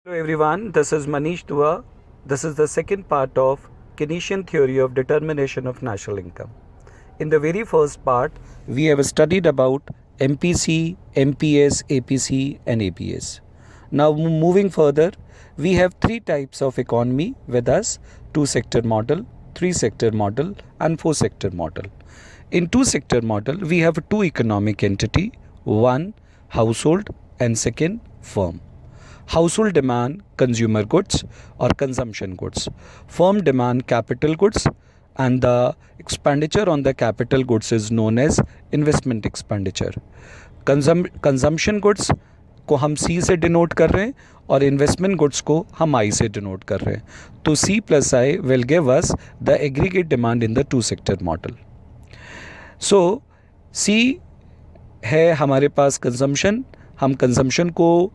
Hello everyone, this is Manish Dua. This is the second part of Keynesian theory of determination of national income. In the very first part, we have studied about MPC, MPS, APC and APS. Now moving further, we have three types of economy with us: two-sector model, three-sector model and four-sector model. In two-sector model, we have two economic entity, one household and second firm. Household demand consumer goods or consumption goods. Firm demand capital goods, and the expenditure on the capital goods is known as investment expenditure. Consumption goods को हम सी से denote कर रहे हैं और investment goods को हम आई से डिनोट कर रहे हैं. तो C plus I will give us the aggregate demand in the two sector model. So C है हमारे पास कंजम्पशन. हम कंजम्पशन को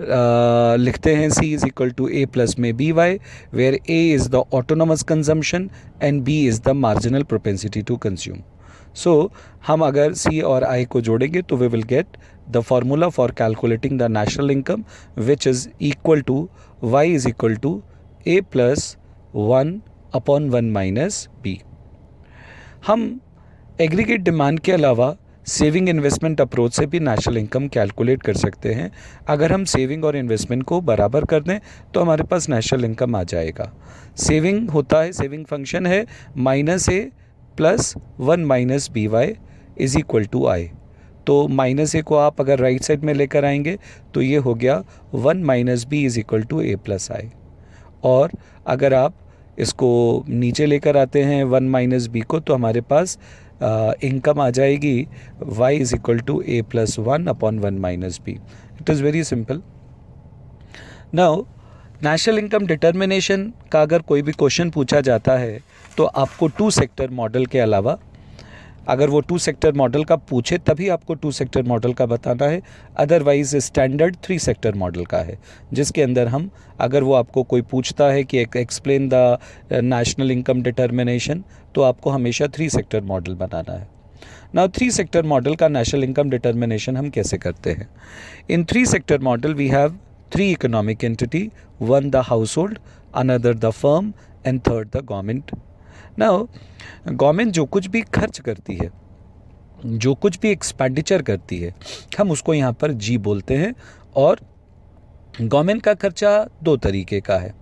लिखते हैं C is equal to A plus में B Y, where A is the autonomous consumption and B is the marginal propensity to consume. So हम अगर C और I को जोड़ेंगे तो we will get the formula for calculating the national income which is equal to Y is equal to A plus 1/1 minus B. हम aggregate demand के अलावा saving investment approach से भी नेशनल इनकम कैलकुलेट कर सकते हैं. अगर हम सेविंग और इन्वेस्टमेंट को बराबर कर दें तो हमारे पास नेशनल इनकम आ जाएगा. सेविंग होता है, सेविंग फंक्शन है -A plus 1 minus B Y is equal to I. तो -A को आप अगर राइट साइड में लेकर आएंगे तो ये हो गया 1 minus B is equal to A plus I. और अगर आप इसको नीचे लेकर आते हैं 1 माइनस बी को तो हमारे पास इनकम आ जाएगी y is equal to A plus 1/1 minus B. It is very simple. Now national income determination का अगर कोई भी क्वेश्चन पूछा जाता है तो आपको टू सेक्टर मॉडल के अलावा, अगर वो टू सेक्टर मॉडल का पूछे तभी आपको टू सेक्टर मॉडल का बताना है. Otherwise standard three sector model का है, जिसके अंदर हम, अगर वो आपको कोई पूछता है कि explain the national income determination, तो आपको हमेशा थ्री सेक्टर मॉडल बनाना है. नाउ थ्री सेक्टर मॉडल का नेशनल इनकम डिटर्मिनेशन हम कैसे करते हैं? In three sector model we have three economic entity, one the household, another the firm and third the government. नाउ गवर्नमेंट जो कुछ भी खर्च करती है, जो कुछ भी एक्सपेंडिचर करती है, हम उसको यहाँ पर जी बोलते हैं. और गवर्नमेंट का खर्चा दो तरीके का है.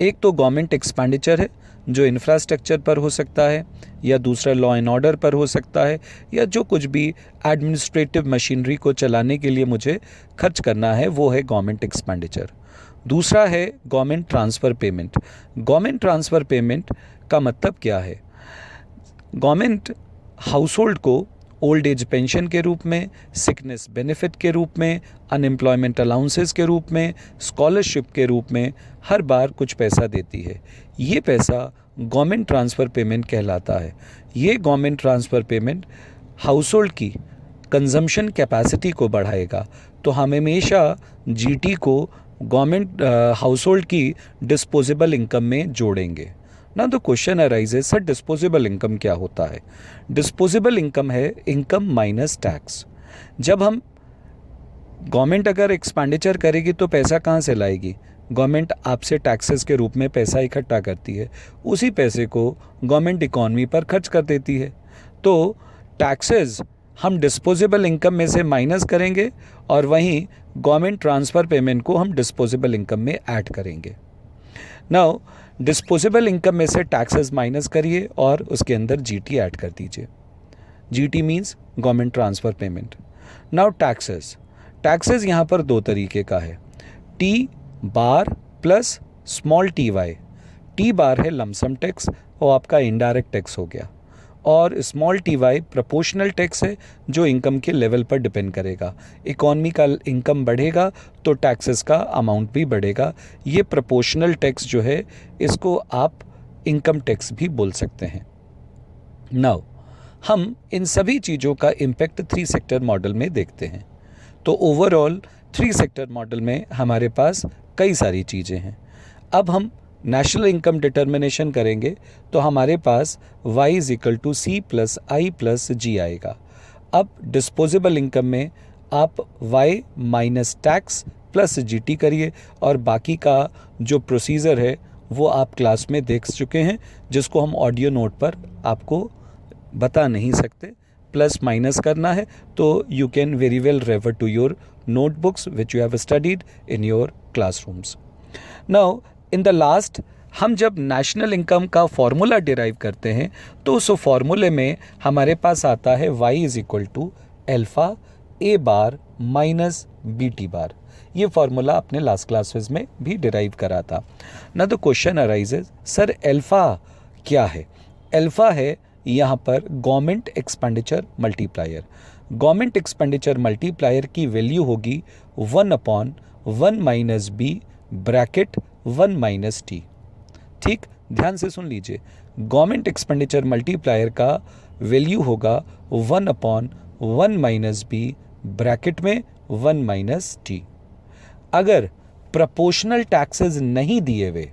एक तो गवर्नमेंट एक्सपेंडिचर है जो इंफ्रास्ट्रक्चर पर हो सकता है, या दूसरा लॉ एंड ऑर्डर पर हो सकता है, या जो कुछ भी एडमिनिस्ट्रेटिव मशीनरी को चलाने के लिए मुझे खर्च करना है वो है गवर्नमेंट एक्सपेंडिचर. दूसरा है government transfer payment. Government transfer payment का मतलब क्या है? गवर्नमेंट हाउस होल्ड को ओल्ड एज पेंशन के रूप में, सिकनेस बेनिफिट के रूप में, अनएम्प्लॉयमेंट अलाउंसेस के रूप में, स्कॉलरशिप के रूप में हर बार कुछ पैसा देती है. ये पैसा गवर्नमेंट ट्रांसफ़र पेमेंट कहलाता है. ये government transfer payment house hold की कंजम्पशन कैपेसिटी को बढ़ाएगा. तो हम हमेशा जीटी को गवर्नमेंट हाउस होल्ड की डिस्पोजेबल इनकम में जोड़ेंगे. ना the question arises, sir disposable income क्या होता है? डिस्पोजेबल इनकम है इनकम माइनस टैक्स. जब हम, गवर्नमेंट अगर एक्सपेंडिचर करेगी तो पैसा कहाँ से लाएगी? गवर्नमेंट आपसे टैक्सेस के रूप में पैसा इकट्ठा करती है, उसी पैसे को गवर्नमेंट इकॉनमी पर खर्च कर देती है. तो टैक्सेस हम डिस्पोजेबल इनकम में से माइनस करेंगे और वहीं गवर्नमेंट ट्रांसफ़र पेमेंट को हम डिस्पोजेबल इनकम में ऐड करेंगे. नाउ डिस्पोजेबल इनकम में से टैक्सेस माइनस करिए और उसके अंदर जीटी ऐड कर दीजिए. G T means government transfer payment. Now taxes यहाँ पर दो तरीके का है, T bar plus small T Y. T bar है लमसम टैक्स, वो आपका इनडायरेक्ट टैक्स हो गया, और small T Y proportional tax है जो इनकम के लेवल पर डिपेंड करेगा. इकॉनमी का इनकम बढ़ेगा तो टैक्सेस का अमाउंट भी बढ़ेगा. ये प्रोपोर्शनल टैक्स जो है इसको आप इनकम टैक्स भी बोल सकते हैं. नाउ हम इन सभी चीज़ों का इम्पैक्ट थ्री सेक्टर मॉडल में देखते हैं. तो ओवरऑल थ्री सेक्टर मॉडल में हमारे पास कई सारी चीज़ें हैं. अब हम नेशनल इनकम डिटर्मिनेशन करेंगे तो हमारे पास y is equal to C plus I plus G आएगा. अब डिस्पोजेबल इनकम में आप y minus tax plus GT करिए, और बाकी का जो प्रोसीजर है वो आप क्लास में देख चुके हैं, जिसको हम ऑडियो नोट पर आपको बता नहीं सकते। प्लस माइनस करना है तो you can very well refer to your notebooks which you have studied in your classrooms. Now in the last हम जब नेशनल इनकम का फॉर्मूला डिराइव करते हैं तो उस फॉर्मूले में हमारे पास आता है y is equal to alpha a bar minus BT bar. ये फार्मूला आपने लास्ट क्लासेस में भी डिराइव करा था ना। तो क्वेश्चन अराइजेज, सर अल्फा क्या है? अल्फा है यहाँ पर government expenditure multiplier. Government expenditure multiplier की वैल्यू होगी 1/1 minus B bracket 1 minus T. ठीक, ध्यान से सुन लीजिए, गवर्नमेंट एक्सपेंडिचर मल्टीप्लायर का वैल्यू होगा 1/1 माइनस बी ब्रैकेट में 1 माइनस टी। अगर प्रोपोर्शनल टैक्सेस नहीं दिए हुए,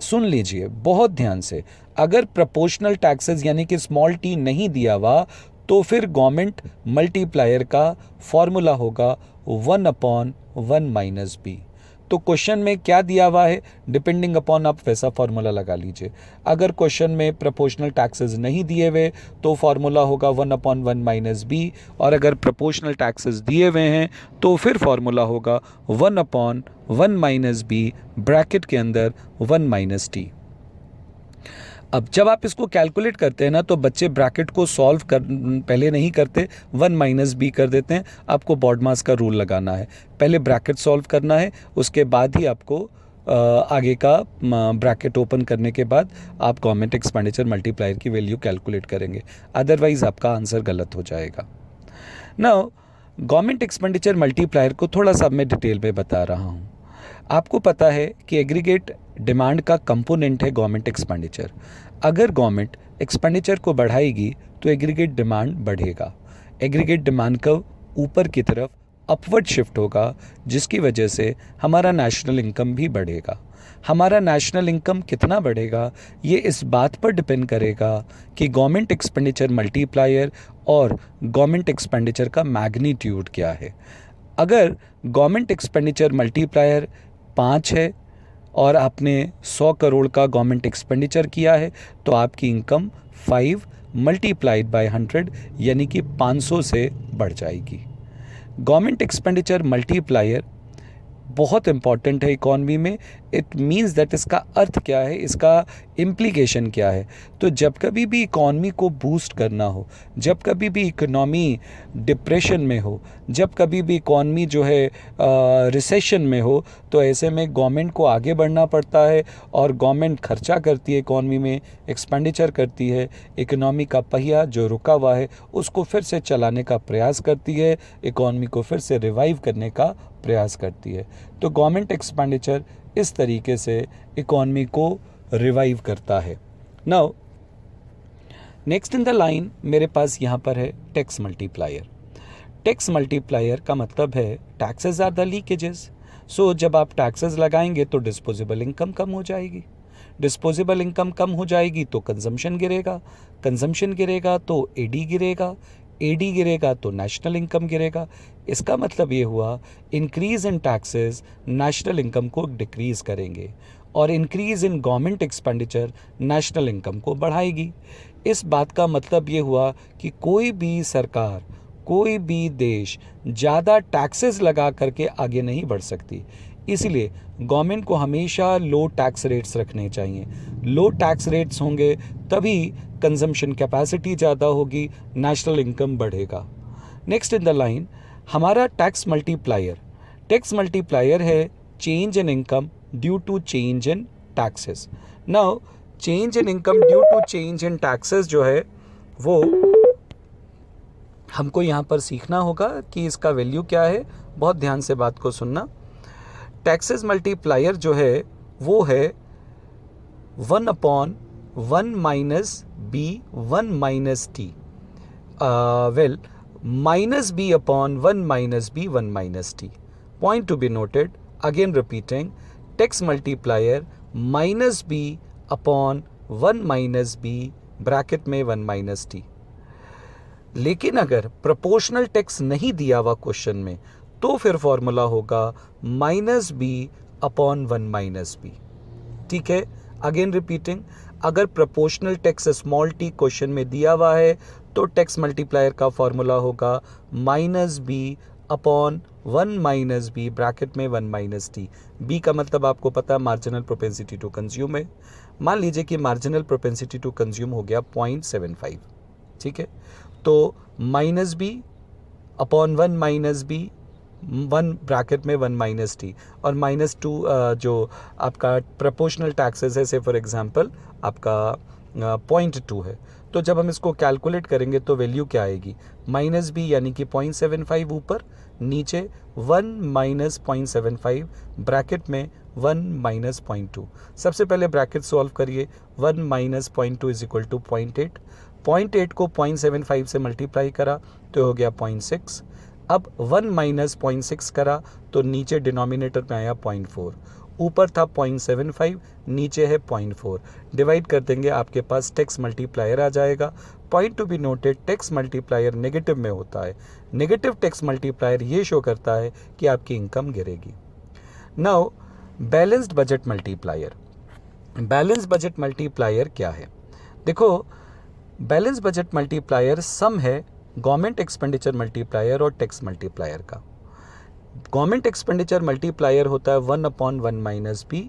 सुन लीजिए बहुत ध्यान से, अगर प्रोपोर्शनल टैक्सेस यानी कि स्मॉल टी नहीं दिया हुआ तो फिर गवर्नमेंट मल्टीप्लायर का फॉर्मूला होगा 1/1 माइनस बी। तो क्वेश्चन में क्या दिया हुआ है, डिपेंडिंग अपॉन आप वैसा फॉर्मूला लगा लीजिए। अगर क्वेश्चन में प्रोपोर्शनल टैक्सेस नहीं दिए हुए तो फॉर्मूला होगा 1/1 माइनस बी, और अगर प्रोपोर्शनल टैक्सेस दिए हुए हैं तो फिर फॉर्मूला होगा 1/1 माइनस बी ब्रैकेट के अंदर 1 माइनस टी। अब जब आप इसको कैलकुलेट करते हैं ना तो बच्चे ब्रैकेट को सॉल्व कर पहले नहीं करते, 1 माइनस बी कर देते हैं। आपको बॉड मास का रूल लगाना है, पहले ब्रैकेट सॉल्व करना है, उसके बाद ही आपको आगे का ब्रैकेट ओपन करने के बाद आप गवर्नमेंट एक्सपेंडिचर मल्टीप्लायर की वैल्यू कैलकुलेट करेंगे, अदरवाइज आपका आंसर गलत हो जाएगा। नाउ गवर्नमेंट एक्सपेंडिचर मल्टीप्लायर को थोड़ा सा मैं डिटेल में बता रहा हूँ। आपको पता है कि एग्रीगेट डिमांड का कंपोनेंट है गवर्नमेंट एक्सपेंडिचर। अगर गवर्नमेंट एक्सपेंडिचर को बढ़ाएगी तो एग्रीगेट डिमांड बढ़ेगा, एग्रीगेट डिमांड का ऊपर की तरफ अपवर्ड शिफ्ट होगा, जिसकी वजह से हमारा नेशनल इनकम भी बढ़ेगा। हमारा नेशनल इनकम कितना बढ़ेगा ये इस बात पर डिपेंड करेगा कि गवर्नमेंट एक्सपेंडिचर मल्टीप्लायर और गवर्नमेंट एक्सपेंडिचर का मैग्नीट्यूड क्या है। अगर गवर्नमेंट एक्सपेंडिचर मल्टीप्लायर 5 है और आपने 100 करोड़ का गवर्नमेंट एक्सपेंडिचर किया है तो आपकी इनकम 5 मल्टीप्लाइड बाय 100 यानी कि 500 से बढ़ जाएगी। गवर्नमेंट एक्सपेंडिचर मल्टीप्लायर बहुत इंपॉर्टेंट है इकॉनमी में। इट मीन्स दैट इसका अर्थ क्या है, इसका इम्प्लीकेशन क्या है। तो जब कभी भी इकॉनमी को बूस्ट करना हो, जब कभी भी इकोनॉमी डिप्रेशन में हो, जब कभी भी इकॉनमी जो है रिसेशन में हो, तो ऐसे में गवर्नमेंट को आगे बढ़ना पड़ता है और गवर्नमेंट खर्चा करती है, इकॉनमी में एक्सपेंडिचर करती है, इकोनॉमी का पहिया जो रुका हुआ है उसको फिर से चलाने का प्रयास करती है, इकॉनमी को फिर से रिवाइव करने का प्रयास करती है। तो गवर्नमेंट एक्सपेंडिचर इस तरीके से इकॉनमी को रिवाइव करता है। Now next in the line मेरे पास यहाँ पर है टैक्स मल्टीप्लायर। टैक्स मल्टीप्लायर का मतलब है टैक्सेस आर द लीकेजेस। सो जब आप टैक्सेस लगाएंगे तो डिस्पोजेबल इनकम कम हो जाएगी, डिस्पोजेबल इनकम कम हो जाएगी तो कंजम्पशन गिरेगा, कंजम्पशन गिरेगा तो एडी गिरेगा, एडी गिरेगा तो नेशनल इनकम गिरेगा। इसका मतलब ये हुआ increase in taxes national income को डिक्रीज करेंगे और increase in government expenditure national income को बढ़ाएगी। इस बात का मतलब ये हुआ कि कोई भी सरकार, कोई भी देश ज़्यादा टैक्सेस लगा करके आगे नहीं बढ़ सकती। इसलिए गवर्नमेंट को हमेशा लो टैक्स रेट्स रखने चाहिए। लो टैक्स रेट्स होंगे तभी कंजम्पशन कैपेसिटी ज़्यादा होगी, नेशनल इनकम बढ़ेगा। नेक्स्ट इन द लाइन हमारा टैक्स मल्टीप्लायर है change in income due to change in taxes. Now change in income due to change in taxes जो है वो हमको यहाँ पर सीखना होगा कि इसका वैल्यू क्या है। बहुत ध्यान से बात को सुनना। टैक्सेस मल्टीप्लायर जो है वो है 1/1 minus B 1 minus T, well minus b upon 1 minus b 1 minus t. Point to be noted, again repeating, tax multiplier minus b upon 1 minus b bracket में 1 minus t. लेकिन अगर प्रोपोर्शनल टैक्स नहीं दिया हुआ क्वेश्चन में तो फिर formula होगा -b अपॉन 1 - b। ठीक है, अगेन रिपीटिंग, अगर proportional tax small T question में दिया हुआ है तो टैक्स मल्टीप्लायर का फॉर्मूला होगा -b अपॉन 1 - b ब्रैकेट में 1 - t। b का मतलब आपको पता है मार्जिनल प्रोपेंसिटी टू कंज्यूम है। मान लीजिए कि मार्जिनल प्रोपेंसिटी टू कंज्यूम हो गया 0.75। ठीक है, तो -b अपॉन 1 - b, 1 ब्रैकेट में 1 - t और -2 जो आपका प्रोपोर्शनल टैक्सेस है, से फॉर एग्जांपल आपका 0.2 है। तो जब हम इसको कैलकुलेट करेंगे तो वैल्यू क्या आएगी, -b यानी कि 0.75 ऊपर, नीचे 1 - 0.75 ब्रैकेट में 1 - 0.2। सबसे पहले ब्रैकेट सॉल्व करिए, 1 - 0.2 इज इक्वल टू 0.8। 0.8 को 0.75 से मल्टीप्लाई करा तो हो गया 0.6। अब 1 - 0.6 करा तो नीचे डिनोमिनेटर में आया 0.4, ऊपर था 0.75, नीचे है 0.4। डिवाइड कर देंगे, आपके पास टैक्स मल्टीप्लायर आ जाएगा। Point two be noted, tax multiplier negative में होता है। नेगेटिव टैक्स मल्टीप्लायर ये शो करता है कि आपकी इनकम गिरेगी। Now balanced budget multiplier. Balance budget multiplier क्या है? देखो, बैलेंस बजट मल्टीप्लायर सम है गवर्नमेंट एक्सपेंडिचर मल्टीप्लायर और टैक्स मल्टीप्लायर का। गवर्नमेंट एक्सपेंडिचर मल्टीप्लायर होता है 1 अपॉन 1 - b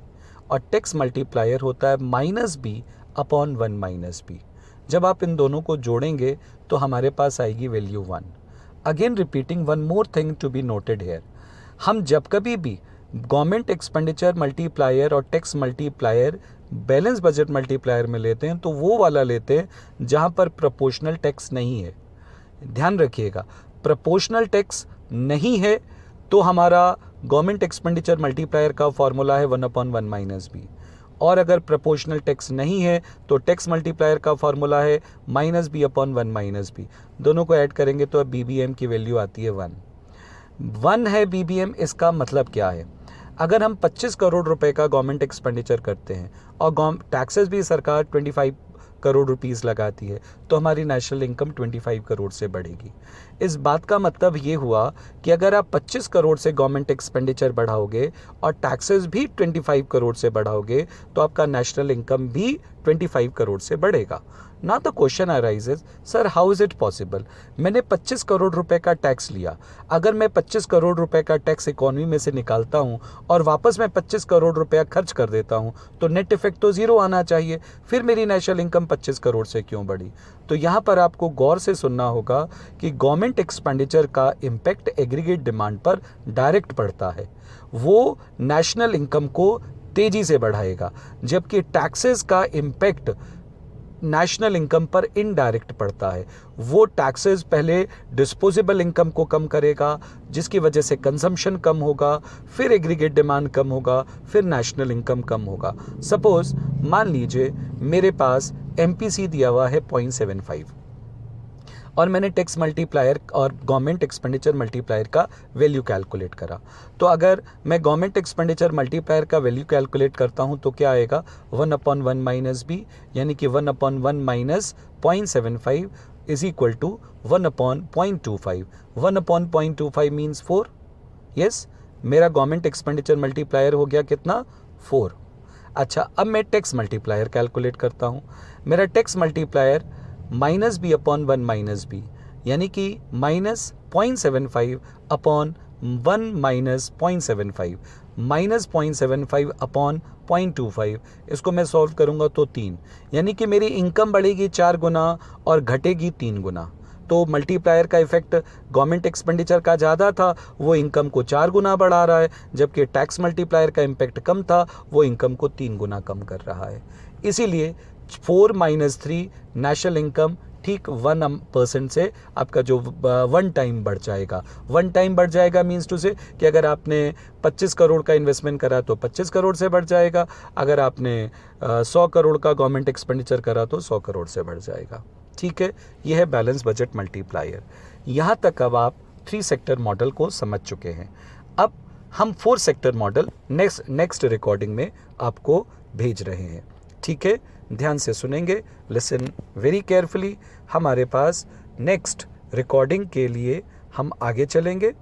और टैक्स मल्टीप्लायर होता है -b अपॉन 1 - b। जब आप इन दोनों को जोड़ेंगे तो हमारे पास आएगी value 1। Again repeating, one more thing to be noted here, हम जब कभी भी गवर्नमेंट एक्सपेंडिचर मल्टीप्लायर और tax multiplier balance budget multiplier में लेते हैं तो वो वाला लेते हैं जहाँ पर प्रोपोर्शनल टैक्स नहीं है। ध्यान रखिएगा, प्रोपोर्शनल टैक्स नहीं है तो हमारा गवर्नमेंट एक्सपेंडिचर मल्टीप्लायर का फॉर्मूला है 1 अपॉन 1 - b, और अगर प्रोपोर्शनल टैक्स नहीं है तो टैक्स मल्टीप्लायर का फॉर्मूला है -b अपॉन 1 - b। दोनों को ऐड करेंगे तो BBM की वैल्यू आती है 1 है BBM। इसका मतलब क्या है? अगर हम 25 करोड़ रुपए का गवर्नमेंट एक्सपेंडिचर करते हैं और टैक्सेस भी सरकार 25 करोड़ रुपीस लगाती है तो हमारी नेशनल इनकम 25 करोड़ से बढ़ेगी। इस बात का मतलब ये हुआ कि अगर आप 25 करोड़ से गवर्नमेंट एक्सपेंडिचर बढ़ाओगे और टैक्सेस भी 25 करोड़ से बढ़ाओगे तो आपका नेशनल इनकम भी 25 करोड़ से बढ़ेगा। ना तो question arises, sir how is it possible? मैंने 25 करोड़ रुपए का टैक्स लिया, अगर मैं 25 करोड़ रुपए का टैक्स इकोनॉमी में से निकालता हूं और वापस मैं 25 करोड़ रुपया खर्च कर देता हूं तो नेट इफेक्ट तो जीरो आना चाहिए, फिर मेरी नेशनल इनकम 25 करोड़ से क्यों बढ़ी? तो यहाँ पर आपको गौर से सुनना होगा कि गवर्नमेंट एक्सपेंडिचर का इम्पैक्ट एग्रीगेट डिमांड पर डायरेक्ट पड़ता है, वो नेशनल इनकम को तेजी से बढ़ाएगा, जबकि टैक्सेस का इम्पैक्ट नेशनल इनकम पर इनडायरेक्ट पड़ता है। वो टैक्सेस पहले डिस्पोजेबल इनकम को कम करेगा जिसकी वजह से कंजम्पशन कम होगा, फिर एग्रीगेट डिमांड कम होगा, फिर नेशनल इनकम कम होगा। सपोज मान लीजिए मेरे पास MPC दिया हुआ है 0.75 और मैंने टैक्स मल्टीप्लायर और गवर्नमेंट एक्सपेंडिचर मल्टीप्लायर का वैल्यू कैलकुलेट करा। तो अगर मैं गवर्नमेंट एक्सपेंडिचर मल्टीप्लायर का वैल्यू कैलकुलेट करता हूं तो क्या आएगा, 1 अपॉन 1 - b यानी कि 1 upon 1 minus 0.75 is equal to 1 upon 0.25। 1 upon 0.25 means 4। Yes, मेरा गवर्नमेंट एक्सपेंडिचर मल्टीप्लायर हो गया कितना, 4। अच्छा, अब मैं टैक्स मल्टीप्लायर कैलकुलेट करता हूँ। मेरा tax multiplier -b upon 1 - b यानी कि -0.75 अपॉन 1 माइनस 0.75 माइनस 0.75 अपॉन 0.25। इसको मैं सॉल्व करूंगा तो 3, यानी कि मेरी इनकम बढ़ेगी 4 गुना और घटेगी 3 गुना। तो मल्टीप्लायर का इफेक्ट गवर्नमेंट एक्सपेंडिचर का ज़्यादा था, वो इनकम को 4 गुना बढ़ा रहा है, जबकि टैक्स मल्टीप्लायर का इम्पैक्ट कम था, वो इनकम को 3 गुना कम कर रहा है। इसीलिए 4 - 3 नेशनल इनकम ठीक 1% से आपका जो 1 टाइम बढ़ जाएगा। 1 टाइम बढ़ जाएगा मीन्स टू से कि अगर आपने 25 करोड़ का इन्वेस्टमेंट करा तो 25 करोड़ से बढ़ जाएगा, अगर आपने 100 करोड़ का गवर्नमेंट एक्सपेंडिचर करा तो 100 करोड़ से बढ़ जाएगा। ठीक है, यह है बैलेंस बजट मल्टीप्लायर। यहाँ तक अब आप 3 सेक्टर मॉडल को समझ चुके हैं। अब हम 4 सेक्टर मॉडल नेक्स्ट रिकॉर्डिंग में आपको भेज रहे हैं। ठीक है, ध्यान से सुनेंगे, लिसन वेरी केयरफुली। हमारे पास नेक्स्ट रिकॉर्डिंग के लिए हम आगे चलेंगे।